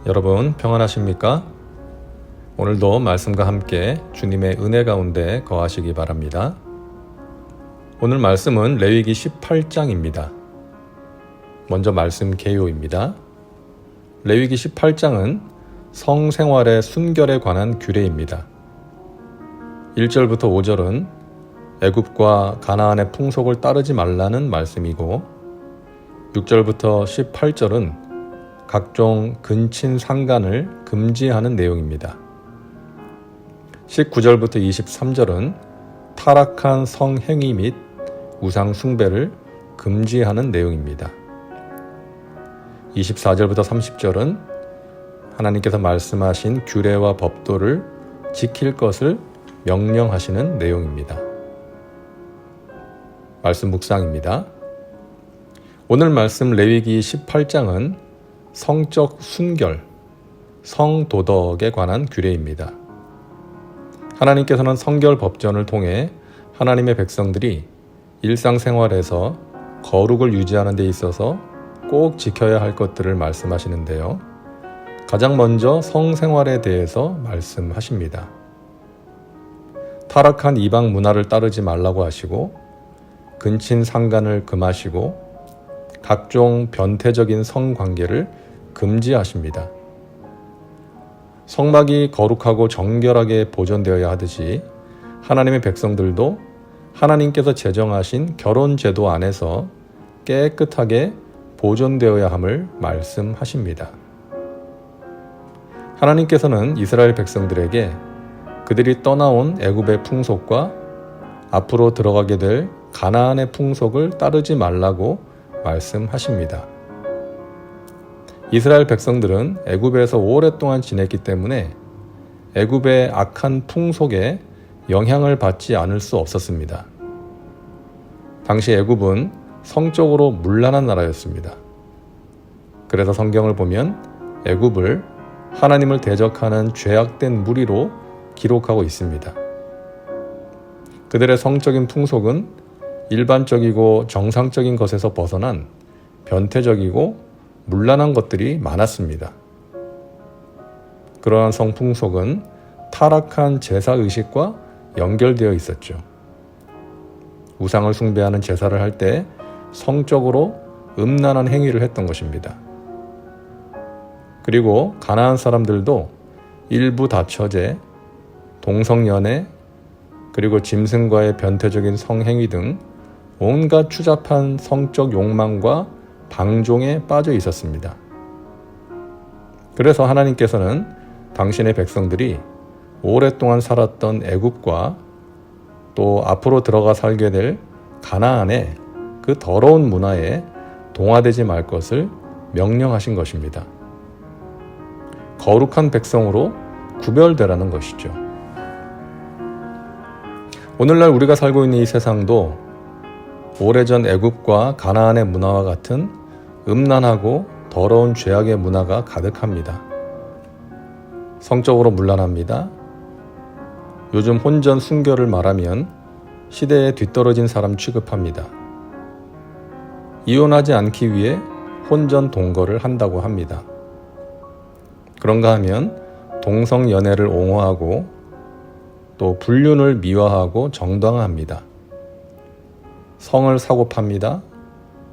여러분 평안하십니까? 오늘도 말씀과 함께 주님의 은혜 가운데 거하시기 바랍니다. 오늘 말씀은 레위기 18장입니다. 먼저 말씀 개요입니다. 레위기 18장은 성생활의 순결에 관한 규례입니다. 1절부터 5절은 애굽과 가나안의 풍속을 따르지 말라는 말씀이고 6절부터 18절은 각종 근친 상간을 금지하는 내용입니다. 19절부터 23절은 타락한 성행위 및 우상 숭배를 금지하는 내용입니다. 24절부터 30절은 하나님께서 말씀하신 규례와 법도를 지킬 것을 명령하시는 내용입니다. 말씀 묵상입니다. 오늘 말씀 레위기 18장은 성적 순결, 성도덕에 관한 규례입니다. 하나님께서는 성결 법전을 통해 하나님의 백성들이 일상생활에서 거룩을 유지하는 데 있어서 꼭 지켜야 할 것들을 말씀하시는데요. 가장 먼저 성생활에 대해서 말씀하십니다. 타락한 이방 문화를 따르지 말라고 하시고 근친 상간을 금하시고 각종 변태적인 성관계를 금지하십니다. 성막이 거룩하고 정결하게 보존되어야 하듯이 하나님의 백성들도 하나님께서 제정하신 결혼 제도 안에서 깨끗하게 보존되어야 함을 말씀하십니다. 하나님께서는 이스라엘 백성들에게 그들이 떠나온 애굽의 풍속과 앞으로 들어가게 될 가나안의 풍속을 따르지 말라고 말씀하십니다. 이스라엘 백성들은 애굽에서 오랫동안 지냈기 때문에 애굽의 악한 풍속에 영향을 받지 않을 수 없었습니다. 당시 애굽은 성적으로 문란한 나라였습니다. 그래서 성경을 보면 애굽을 하나님을 대적하는 죄악된 무리로 기록하고 있습니다. 그들의 성적인 풍속은 일반적이고 정상적인 것에서 벗어난 변태적이고 문란한 것들이 많았습니다. 그러한 성풍속은 타락한 제사의식과 연결되어 있었죠. 우상을 숭배하는 제사를 할 때 성적으로 음란한 행위를 했던 것입니다. 그리고 가나안 사람들도 일부 다처제, 동성연애, 그리고 짐승과의 변태적인 성행위 등 온갖 추잡한 성적 욕망과 방종에 빠져 있었습니다. 그래서 하나님께서는 당신의 백성들이 오랫동안 살았던 애굽과 또 앞으로 들어가 살게 될 가나안의 그 더러운 문화에 동화되지 말 것을 명령하신 것입니다. 거룩한 백성으로 구별되라는 것이죠. 오늘날 우리가 살고 있는 이 세상도 오래전 애굽과 가나안의 문화와 같은 음란하고 더러운 죄악의 문화가 가득합니다. 성적으로 문란합니다. 요즘 혼전 순결을 말하면 시대에 뒤떨어진 사람 취급합니다. 이혼하지 않기 위해 혼전 동거를 한다고 합니다. 그런가 하면 동성연애를 옹호하고 또 불륜을 미화하고 정당화합니다. 성을 사고 팝니다.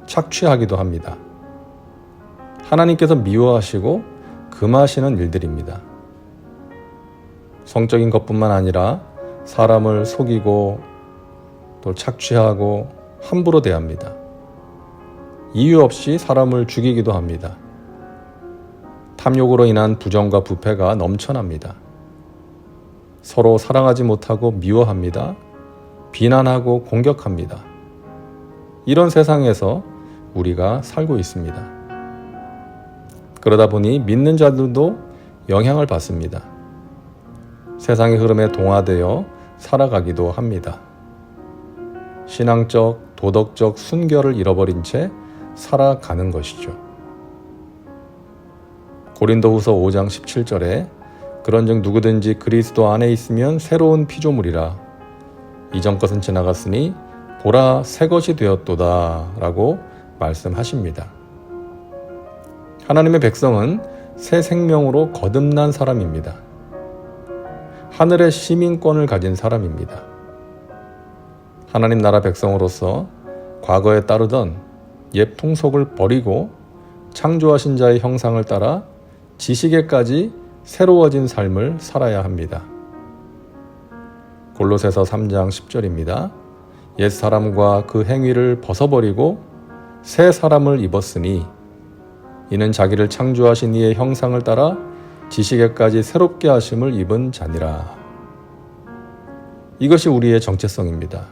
착취하기도 합니다. 하나님께서 미워하시고 금하시는 일들입니다. 성적인 것뿐만 아니라 사람을 속이고 또 착취하고 함부로 대합니다. 이유 없이 사람을 죽이기도 합니다. 탐욕으로 인한 부정과 부패가 넘쳐납니다. 서로 사랑하지 못하고 미워합니다. 비난하고 공격합니다. 이런 세상에서 우리가 살고 있습니다. 그러다 보니 믿는 자들도 영향을 받습니다. 세상의 흐름에 동화되어 살아가기도 합니다. 신앙적, 도덕적 순결을 잃어버린 채 살아가는 것이죠. 고린도후서 5장 17절에 그런즉 누구든지 그리스도 안에 있으면 새로운 피조물이라. 이전 것은 지나갔으니 보라 새 것이 되었도다 라고 말씀하십니다. 하나님의 백성은 새 생명으로 거듭난 사람입니다. 하늘의 시민권을 가진 사람입니다. 하나님 나라 백성으로서 과거에 따르던 옛 풍속을 버리고 창조하신 자의 형상을 따라 지식에까지 새로워진 삶을 살아야 합니다. 골로새서 3장 10절입니다. 옛 사람과 그 행위를 벗어버리고 새 사람을 입었으니 이는 자기를 창조하신 이의 형상을 따라 지식에까지 새롭게 하심을 입은 자니라. 이것이 우리의 정체성입니다.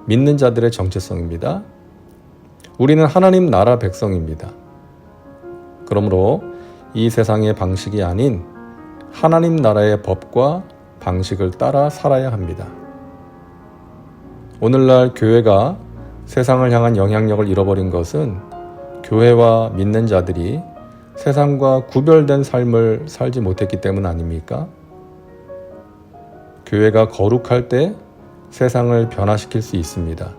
믿는 자들의 정체성입니다. 우리는 하나님 나라 백성입니다. 그러므로 이 세상의 방식이 아닌 하나님 나라의 법과 방식을 따라 살아야 합니다. 오늘날 교회가 세상을 향한 영향력을 잃어버린 것은 교회와 믿는 자들이 세상과 구별된 삶을 살지 못했기 때문 아닙니까? 교회가 거룩할 때 세상을 변화시킬 수 있습니다.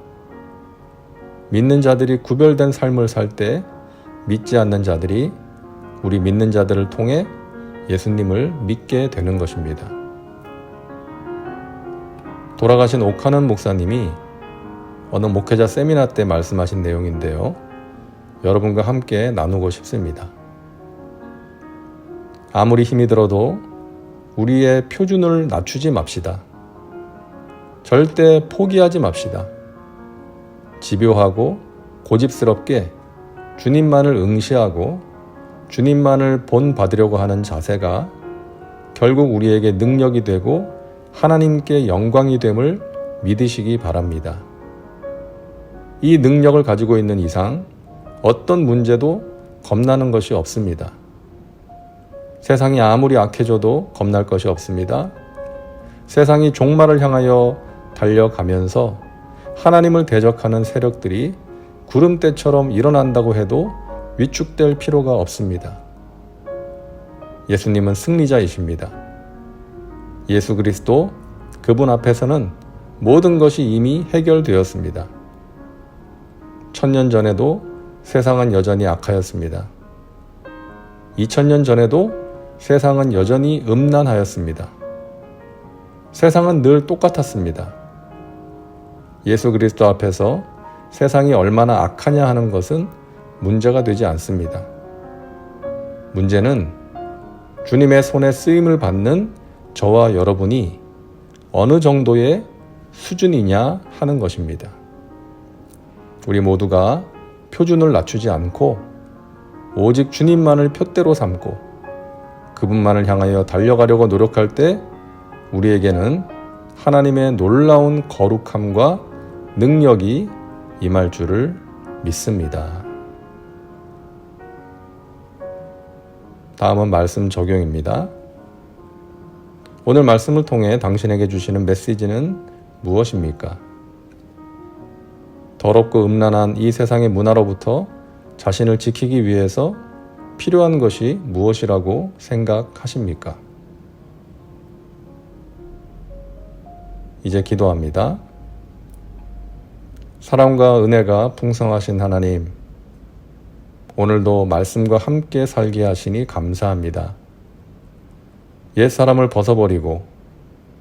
믿는 자들이 구별된 삶을 살 때 믿지 않는 자들이 우리 믿는 자들을 통해 예수님을 믿게 되는 것입니다. 돌아가신 오카는 목사님이 어느 목회자 세미나 때 말씀하신 내용인데요. 여러분과 함께 나누고 싶습니다. 아무리 힘이 들어도 우리의 표준을 낮추지 맙시다. 절대 포기하지 맙시다. 집요하고 고집스럽게 주님만을 응시하고 주님만을 본받으려고 하는 자세가 결국 우리에게 능력이 되고 하나님께 영광이 됨을 믿으시기 바랍니다. 이 능력을 가지고 있는 이상 어떤 문제도 겁나는 것이 없습니다. 세상이 아무리 악해져도 겁날 것이 없습니다. 세상이 종말을 향하여 달려가면서 하나님을 대적하는 세력들이 구름대처럼 일어난다고 해도 위축될 필요가 없습니다. 예수님은 승리자이십니다. 예수 그리스도 그분 앞에서는 모든 것이 이미 해결되었습니다. 1000년 전에도 세상은 여전히 악하였습니다. 2000년 전에도 세상은 여전히 음란하였습니다. 세상은 늘 똑같았습니다. 예수 그리스도 앞에서 세상이 얼마나 악하냐 하는 것은 문제가 되지 않습니다. 문제는 주님의 손에 쓰임을 받는 저와 여러분이 어느 정도의 수준이냐 하는 것입니다. 우리 모두가 표준을 낮추지 않고 오직 주님만을 푯대로 삼고 그분만을 향하여 달려가려고 노력할 때 우리에게는 하나님의 놀라운 거룩함과 능력이 임할 줄을 믿습니다. 다음은 말씀 적용입니다. 오늘 말씀을 통해 당신에게 주시는 메시지는 무엇입니까? 더럽고 음란한 이 세상의 문화로부터 자신을 지키기 위해서 필요한 것이 무엇이라고 생각하십니까? 이제 기도합니다. 사랑과 은혜가 풍성하신 하나님, 오늘도 말씀과 함께 살게 하시니 감사합니다. 옛 사람을 벗어버리고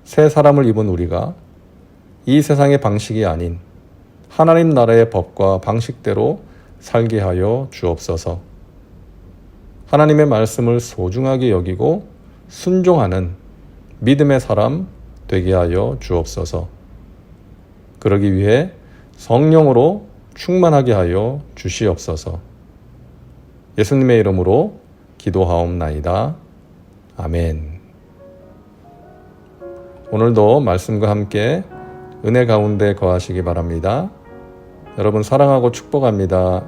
새 사람을 입은 우리가 이 세상의 방식이 아닌 하나님 나라의 법과 방식대로 살게 하여 주옵소서. 하나님의 말씀을 소중하게 여기고 순종하는 믿음의 사람 되게 하여 주옵소서. 그러기 위해 성령으로 충만하게 하여 주시옵소서. 예수님의 이름으로 기도하옵나이다. 아멘. 오늘도 말씀과 함께 은혜 가운데 거하시기 바랍니다. 여러분 사랑하고 축복합니다.